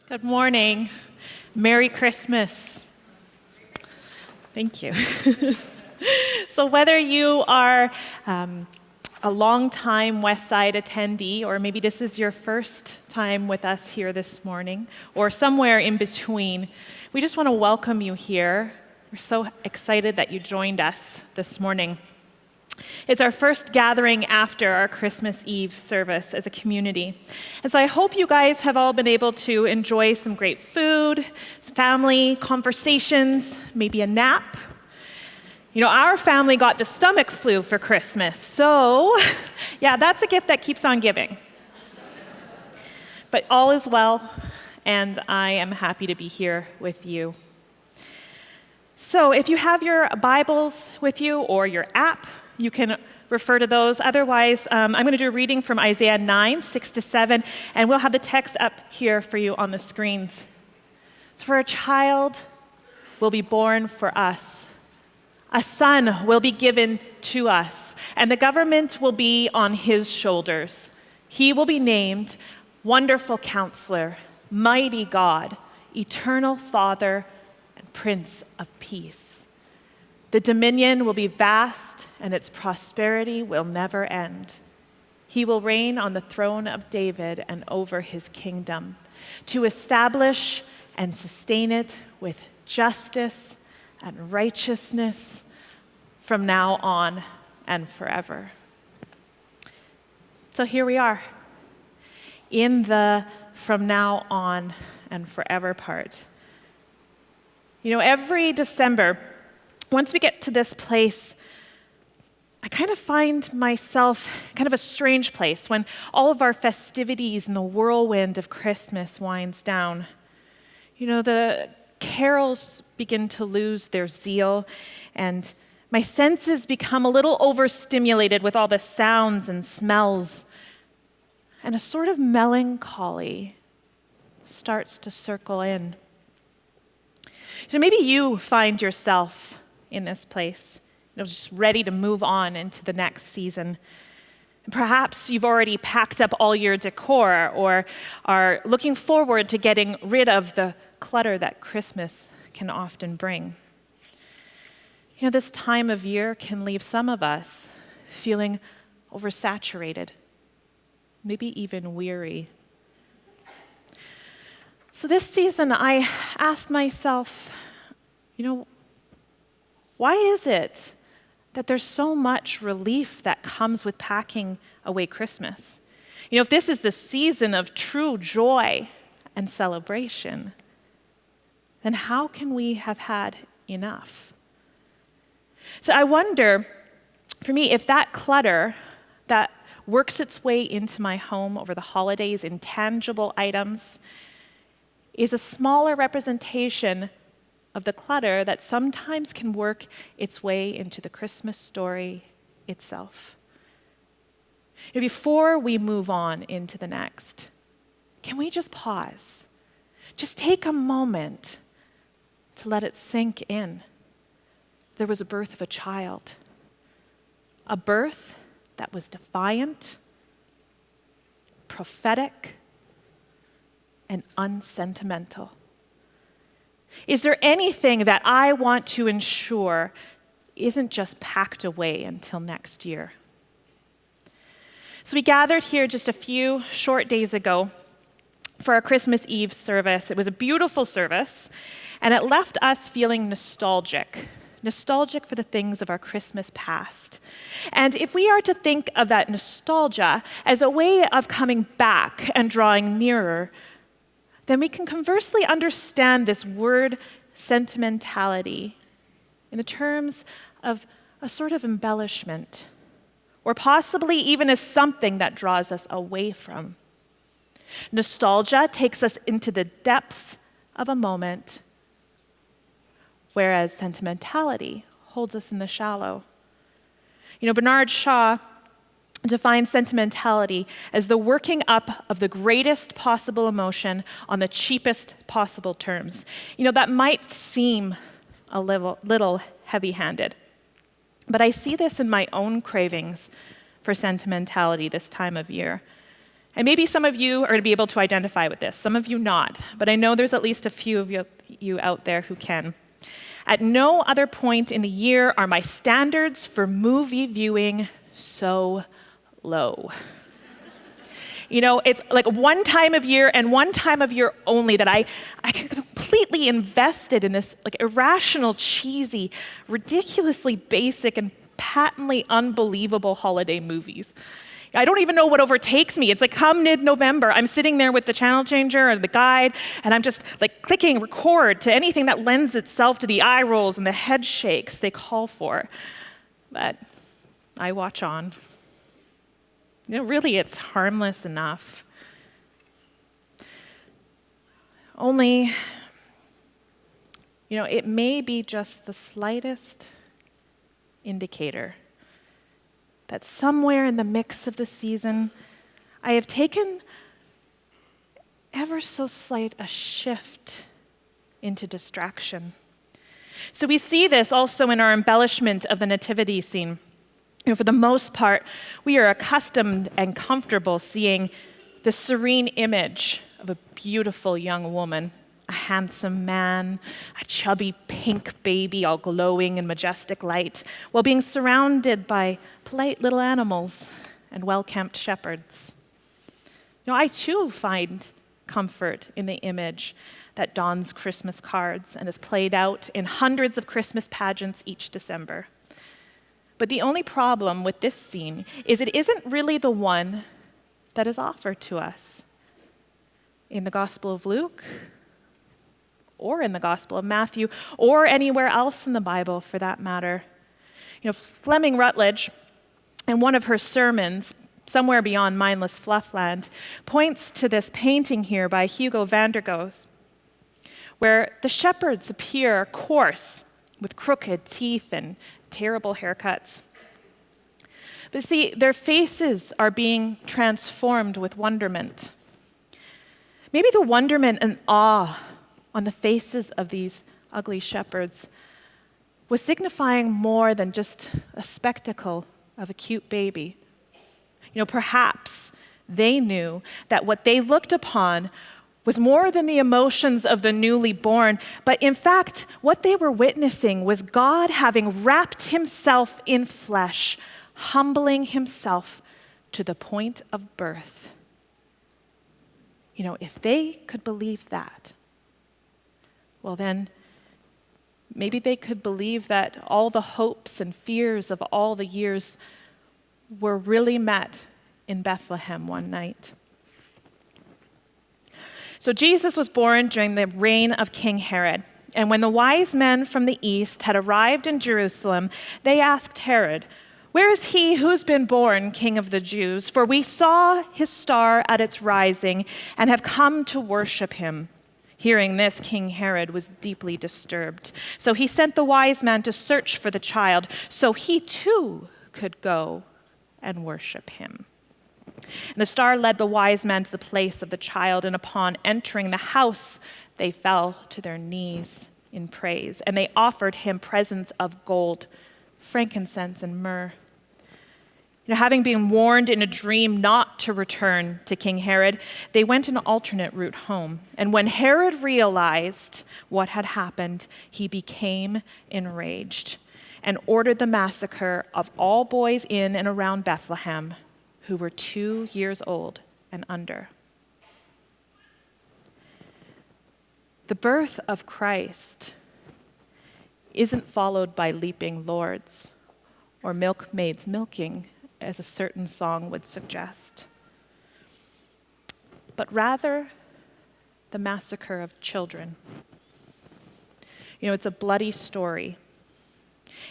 Good morning. Merry Christmas. Thank you. So whether you are a long-time Westside attendee, or maybe this is your first time with us here this morning, or somewhere in between, we just want to welcome you here. We're so excited that you joined us this morning. It's our first gathering after our Christmas Eve service as a community. And so I hope you guys have all been able to enjoy some great food, family conversations, maybe a nap. You know, our family got the stomach flu for Christmas, so yeah, that's a gift that keeps on giving. But all is well, and I am happy to be here with you. So if you have your Bibles with you or your app, you can refer to those. Otherwise, I'm going to do a reading from Isaiah 9, 6-7, and we'll have the text up here for you on the screens. So for a child will be born for us. A son will be given to us, and the government will be on his shoulders. He will be named Wonderful Counselor, Mighty God, Eternal Father, and Prince of Peace. The dominion will be vast, and its prosperity will never end. He will reign on the throne of David and over his kingdom, to establish and sustain it with justice and righteousness from now on and forever. So here we are, in the from now on and forever part. You know, every December, once we get to this place, I kind of find myself kind of a strange place when all of our festivities and the whirlwind of Christmas winds down. You know, the carols begin to lose their zeal, and my senses become a little overstimulated with all the sounds and smells, and a sort of melancholy starts to circle in. So maybe you find yourself in this place, just ready to move on into the next season. And perhaps you've already packed up all your decor or are looking forward to getting rid of the clutter that Christmas can often bring. You know, this time of year can leave some of us feeling oversaturated, maybe even weary. So this season, I asked myself, why is it that there's so much relief that comes with packing away Christmas? You know, if this is the season of true joy and celebration, then how can we have had enough? So I wonder, for me, if that clutter that works its way into my home over the holidays, intangible items, is a smaller representation of the clutter that sometimes can work its way into the Christmas story itself. You know, before we move on into the next, can we just pause? Just take a moment to let it sink in. There was a birth of a child, a birth that was defiant, prophetic, and unsentimental. Is there anything that I want to ensure isn't just packed away until next year? So we gathered here just a few short days ago for our Christmas Eve service. It was a beautiful service, and it left us feeling nostalgic for the things of our Christmas past. And if we are to think of that nostalgia as a way of coming back and drawing nearer, then we can conversely understand this word sentimentality in the terms of a sort of embellishment, or possibly even as something that draws us away from. Nostalgia takes us into the depths of a moment, whereas sentimentality holds us in the shallow. You know, Bernard Shaw defines sentimentality as the working up of the greatest possible emotion on the cheapest possible terms. You know, that might seem a little heavy-handed, but I see this in my own cravings for sentimentality this time of year. And maybe some of you are going to be able to identify with this, some of you not, but I know there's at least a few of you out there who can. At no other point in the year are my standards for movie viewing so low. You know, it's like one time of year and one time of year only that I get completely invested in this like irrational, cheesy, ridiculously basic and patently unbelievable holiday movies. I don't even know what overtakes me. It's like come mid-November, I'm sitting there with the channel changer or the guide, and I'm just like clicking record to anything that lends itself to the eye rolls and the head shakes they call for. But I watch on. You know, really, it's harmless enough. Only, you know, it may be just the slightest indicator that somewhere in the mix of the season, I have taken ever so slight a shift into distraction. So we see this also in our embellishment of the nativity scene. You know, for the most part, we are accustomed and comfortable seeing the serene image of a beautiful young woman, a handsome man, a chubby pink baby all glowing in majestic light, while being surrounded by polite little animals and well-kept shepherds. You know, I too find comfort in the image that dons Christmas cards and is played out in hundreds of Christmas pageants each December. But the only problem with this scene is it isn't really the one that is offered to us in the Gospel of Luke, or in the Gospel of Matthew, or anywhere else in the Bible for that matter. You know, Fleming Rutledge, in one of her sermons, Somewhere Beyond Mindless Fluffland, points to this painting here by Hugo van der Goes, where the shepherds appear coarse, with crooked teeth and terrible haircuts. But see, their faces are being transformed with wonderment. Maybe the wonderment and awe on the faces of these ugly shepherds was signifying more than just a spectacle of a cute baby. You know, perhaps they knew that what they looked upon was more than the emotions of the newly born, but in fact, what they were witnessing was God having wrapped himself in flesh, humbling himself to the point of birth. You know, if they could believe that, well then, maybe they could believe that all the hopes and fears of all the years were really met in Bethlehem one night. So Jesus was born during the reign of King Herod. And when the wise men from the east had arrived in Jerusalem, they asked Herod, "Where is he who's been born King of the Jews? For we saw his star at its rising and have come to worship him." Hearing this, King Herod was deeply disturbed. So he sent the wise men to search for the child so he too could go and worship him. And the star led the wise men to the place of the child, and upon entering the house, they fell to their knees in praise, and they offered him presents of gold, frankincense, and myrrh. You know, having been warned in a dream not to return to King Herod, they went an alternate route home. And when Herod realized what had happened, he became enraged and ordered the massacre of all boys in and around Bethlehem who were 2 years old and under. The birth of Christ isn't followed by leaping lords or milkmaids milking, as a certain song would suggest, but rather the massacre of children. You know, it's a bloody story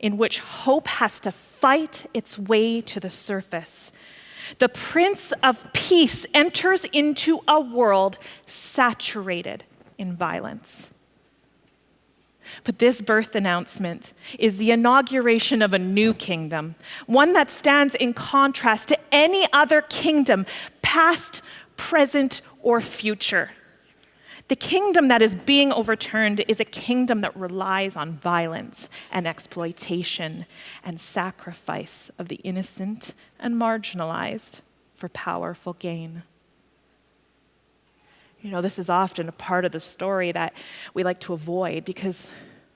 in which hope has to fight its way to the surface. The Prince of Peace enters into a world saturated in violence. But this birth announcement is the inauguration of a new kingdom, one that stands in contrast to any other kingdom, past, present, or future. The kingdom that is being overturned is a kingdom that relies on violence and exploitation and sacrifice of the innocent and marginalized for powerful gain. This is often a part of the story that we like to avoid because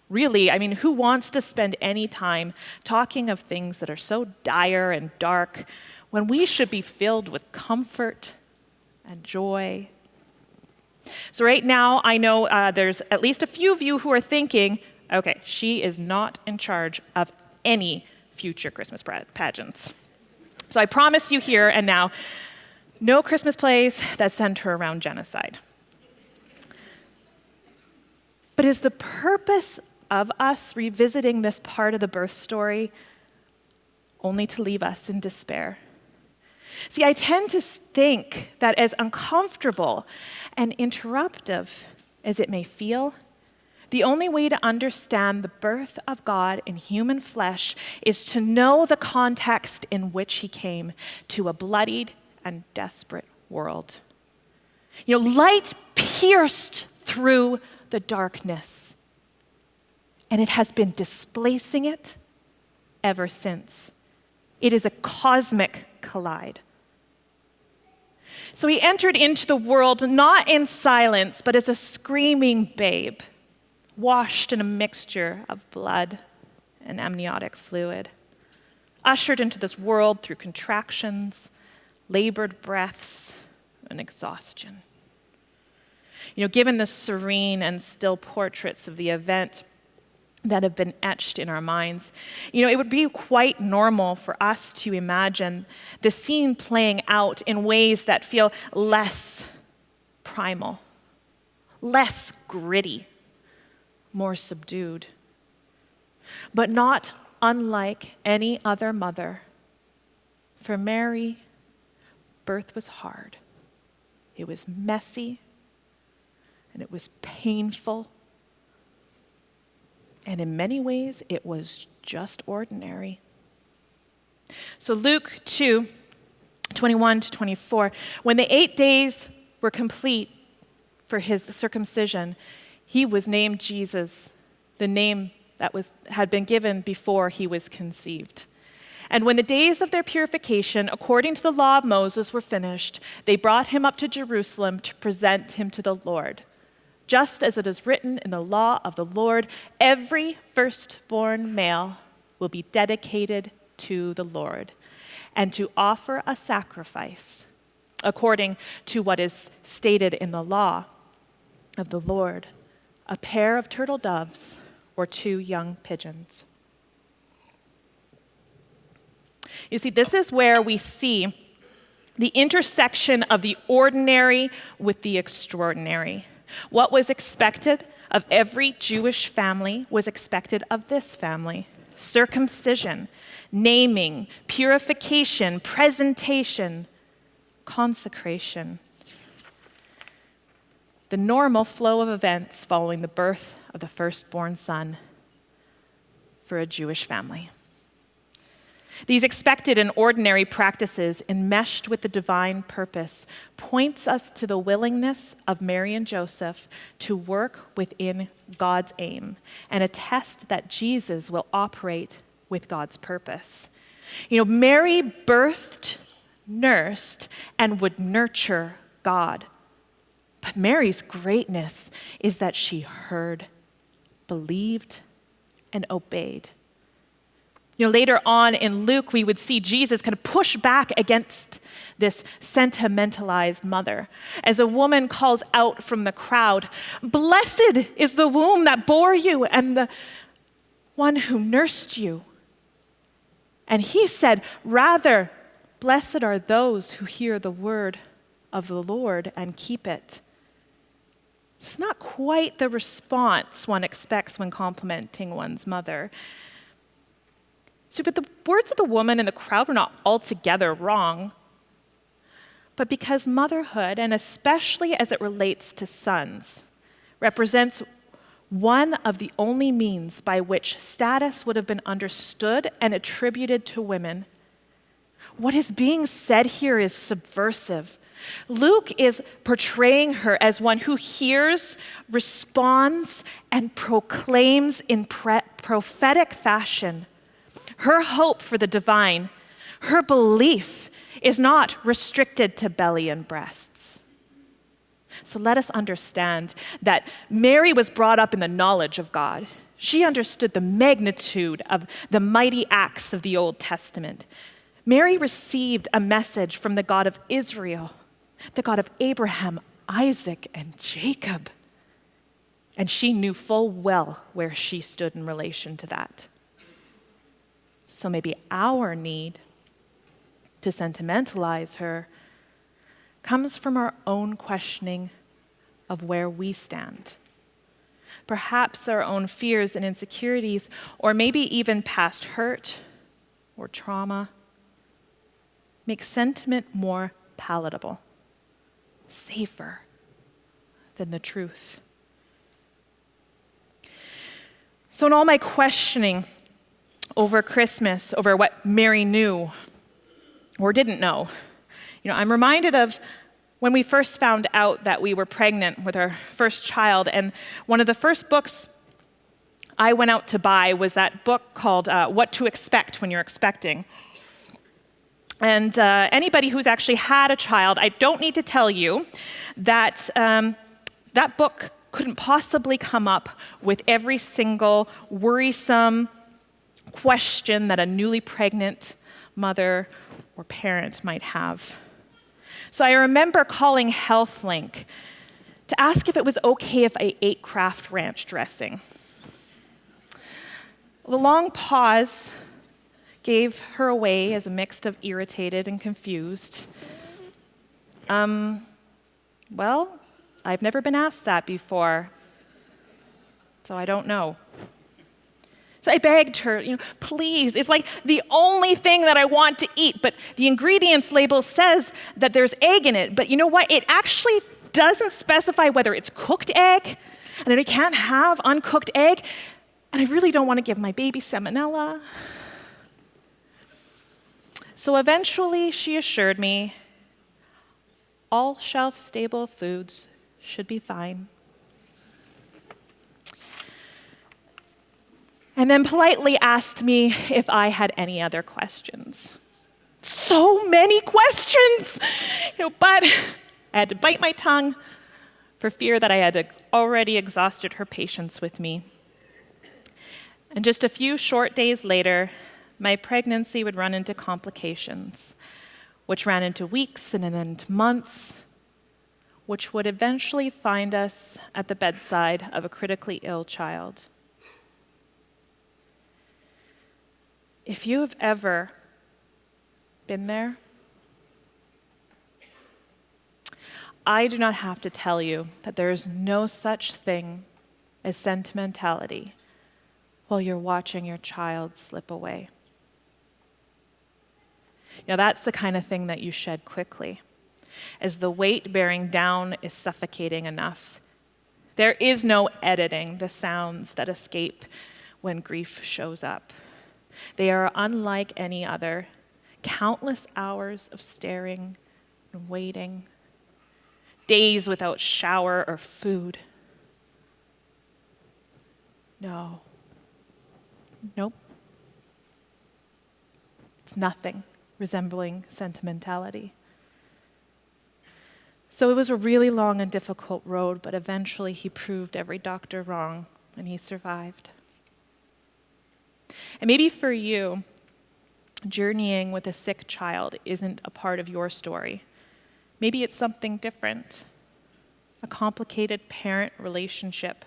really, who wants to spend any time talking of things that are so dire and dark when we should be filled with comfort and joy? So right now, I know there's at least a few of you who are thinking, okay, she is not in charge of any future Christmas pageants. So I promise you here and now, no Christmas plays that center around genocide. But is the purpose of us revisiting this part of the birth story only to leave us in despair? See, I tend to think that as uncomfortable and interruptive as it may feel, the only way to understand the birth of God in human flesh is to know the context in which he came to a bloodied and desperate world. Light pierced through the darkness, and it has been displacing it ever since. It is a cosmic collide. So he entered into the world not in silence, but as a screaming babe, washed in a mixture of blood and amniotic fluid, ushered into this world through contractions, labored breaths, and exhaustion. Given the serene and still portraits of the event that have been etched in our minds, it would be quite normal for us to imagine the scene playing out in ways that feel less primal, less gritty, more subdued. But not unlike any other mother, for Mary, birth was hard. It was messy, and it was painful, and in many ways, it was just ordinary. So Luke 2:21-24, when the 8 days were complete for his circumcision, he was named Jesus, the name that had been given before he was conceived. And when the days of their purification, according to the law of Moses, were finished, they brought him up to Jerusalem to present him to the Lord. Just as it is written in the law of the Lord, every firstborn male will be dedicated to the Lord, and to offer a sacrifice according to what is stated in the law of the Lord, a pair of turtle doves or 2 young pigeons. You see, this is where we see the intersection of the ordinary with the extraordinary. What was expected of every Jewish family was expected of this family. Circumcision, naming, purification, presentation, consecration. The normal flow of events following the birth of the firstborn son for a Jewish family. These expected and ordinary practices, enmeshed with the divine purpose, points us to the willingness of Mary and Joseph to work within God's aim and attest that Jesus will operate with God's purpose. Mary birthed, nursed, and would nurture God. But Mary's greatness is that she heard, believed, and obeyed. Later on in Luke, we would see Jesus kind of push back against this sentimentalized mother as a woman calls out from the crowd, "Blessed is the womb that bore you and the one who nursed you." And he said, "Rather, blessed are those who hear the word of the Lord and keep it." It's not quite the response one expects when complimenting one's mother. But the words of the woman in the crowd were not altogether wrong. But because motherhood, and especially as it relates to sons, represents one of the only means by which status would have been understood and attributed to women, what is being said here is subversive. Luke is portraying her as one who hears, responds, and proclaims in prophetic fashion her hope for the divine. Her belief is not restricted to belly and breasts. So let us understand that Mary was brought up in the knowledge of God. She understood the magnitude of the mighty acts of the Old Testament. Mary received a message from the God of Israel, the God of Abraham, Isaac, and Jacob. And she knew full well where she stood in relation to that. So maybe our need to sentimentalize her comes from our own questioning of where we stand. Perhaps our own fears and insecurities, or maybe even past hurt or trauma, make sentiment more palatable, safer than the truth. So in all my questioning over Christmas, over what Mary knew or didn't know, I'm reminded of when we first found out that we were pregnant with our first child, and one of the first books I went out to buy was that book called What to Expect When You're Expecting. And anybody who's actually had a child, I don't need to tell you that that book couldn't possibly come up with every single worrisome question that a newly pregnant mother or parent might have. So I remember calling HealthLink to ask if it was okay if I ate Kraft Ranch dressing. The long pause gave her away as a mix of irritated and confused. Well, I've never been asked that before, so I don't know. So I begged her, please, it's like the only thing that I want to eat, but the ingredients label says that there's egg in it, but you know what? It actually doesn't specify whether it's cooked egg, and that I can't have uncooked egg, and I really don't want to give my baby salmonella. So eventually she assured me all shelf-stable foods should be fine. And then politely asked me if I had any other questions. So many questions, but I had to bite my tongue for fear that I had already exhausted her patience with me. And just a few short days later, my pregnancy would run into complications, which ran into weeks and then into months, which would eventually find us at the bedside of a critically ill child. If you have ever been there, I do not have to tell you that there is no such thing as sentimentality while you're watching your child slip away. That's the kind of thing that you shed quickly, as the weight bearing down is suffocating enough. There is no editing the sounds that escape when grief shows up. They are unlike any other. Countless hours of staring and waiting. Days without shower or food. No. Nope. It's nothing resembling sentimentality. So it was a really long and difficult road, but eventually he proved every doctor wrong, and he survived. And maybe for you, journeying with a sick child isn't a part of your story. Maybe it's something different. A complicated parent relationship,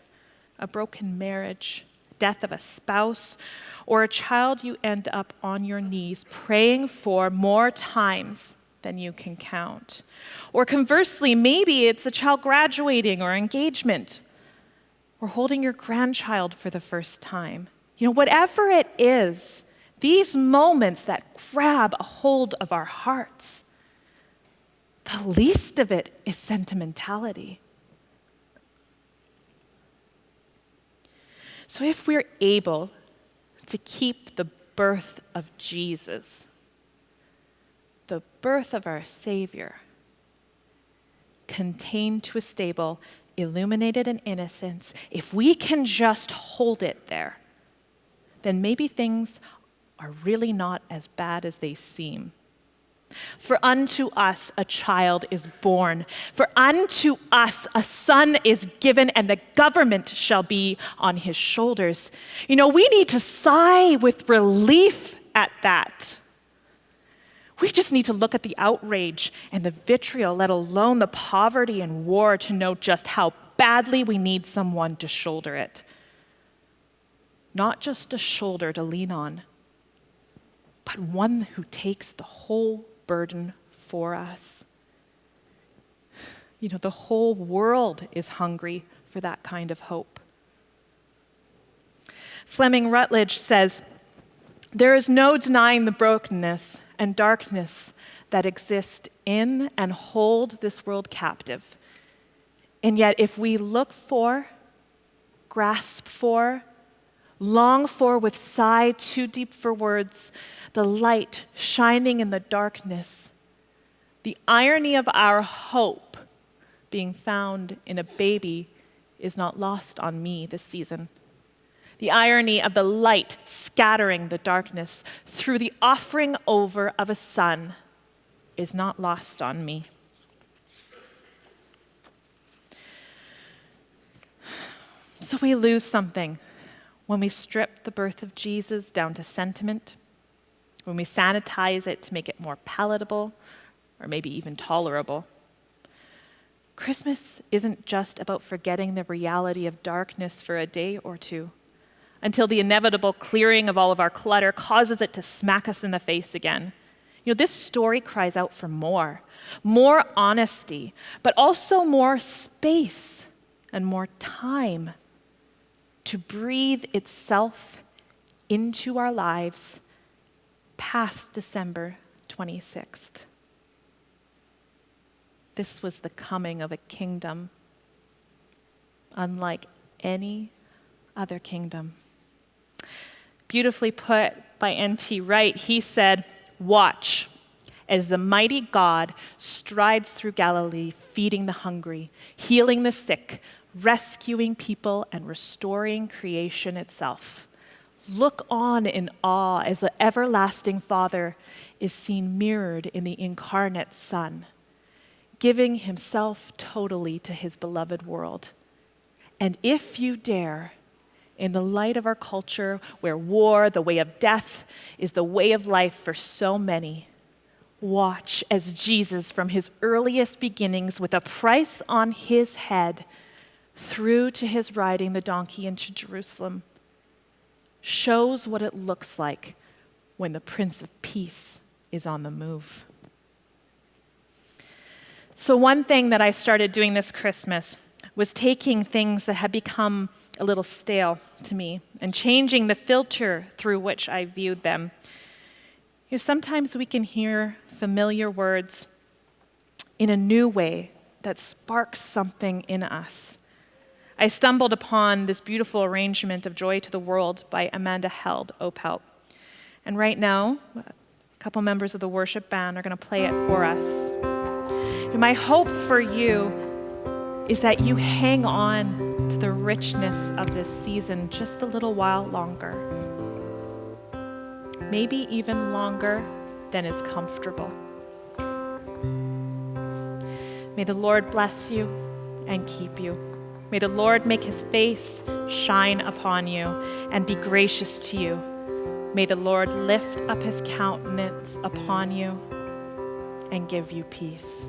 a broken marriage, death of a spouse, or a child you end up on your knees praying for more times than you can count. Or conversely, maybe it's a child graduating or engagement, or holding your grandchild for the first time. Whatever it is, these moments that grab a hold of our hearts, the least of it is sentimentality. So if we're able to keep the birth of Jesus, the birth of our Savior, contained to a stable, illuminated in innocence, if we can just hold it there, then maybe things are really not as bad as they seem. For unto us a child is born. For unto us a son is given, and the government shall be on his shoulders. You know, we need to sigh with relief at that. We just need to look at the outrage and the vitriol, let alone the poverty and war, to know just how badly we need someone to shoulder it. Not just a shoulder to lean on, but one who takes the whole burden for us. You know, the whole world is hungry for that kind of hope. Fleming Rutledge says, "There is no denying the brokenness and darkness that exist in and hold this world captive. And yet if we look for, grasp for, long for with sigh too deep for words, the light shining in the darkness, the irony of our hope being found in a baby is not lost on me this season. The irony of the light scattering the darkness through the offering over of a son is not lost on me." So we lose something when we strip the birth of Jesus down to sentiment, when we sanitize it to make it more palatable or maybe even tolerable. Christmas isn't just about forgetting the reality of darkness for a day or two, until the inevitable clearing of all of our clutter causes it to smack us in the face again. You know, this story cries out for more honesty, but also more space and more time to breathe itself into our lives past December 26th. This was the coming of a kingdom unlike any other kingdom. Beautifully put by N.T. Wright. He said, "Watch as the mighty God strides through Galilee, feeding the hungry, healing the sick, rescuing people, and restoring creation itself. Look on in awe as the everlasting Father is seen mirrored in the incarnate Son, giving himself totally to his beloved world. And if you dare, in the light of our culture, where war, the way of death, is the way of life for so many, watch as Jesus, from his earliest beginnings, with a price on his head, through to his riding the donkey into Jerusalem, shows what it looks like when the Prince of Peace is on the move." So one thing that I started doing this Christmas was taking things that had become a little stale to me and changing the filter through which I viewed them. You know, sometimes we can hear familiar words in a new way that sparks something in us. I stumbled upon this beautiful arrangement of Joy to the World by Amanda Held Opel. And right now, a couple members of the worship band are going to play it for us. And my hope for you is that you hang on to the richness of this season just a little while longer. Maybe even longer than is comfortable. May the Lord bless you and keep you. May the Lord make his face shine upon you and be gracious to you. May the Lord lift up his countenance upon you and give you peace.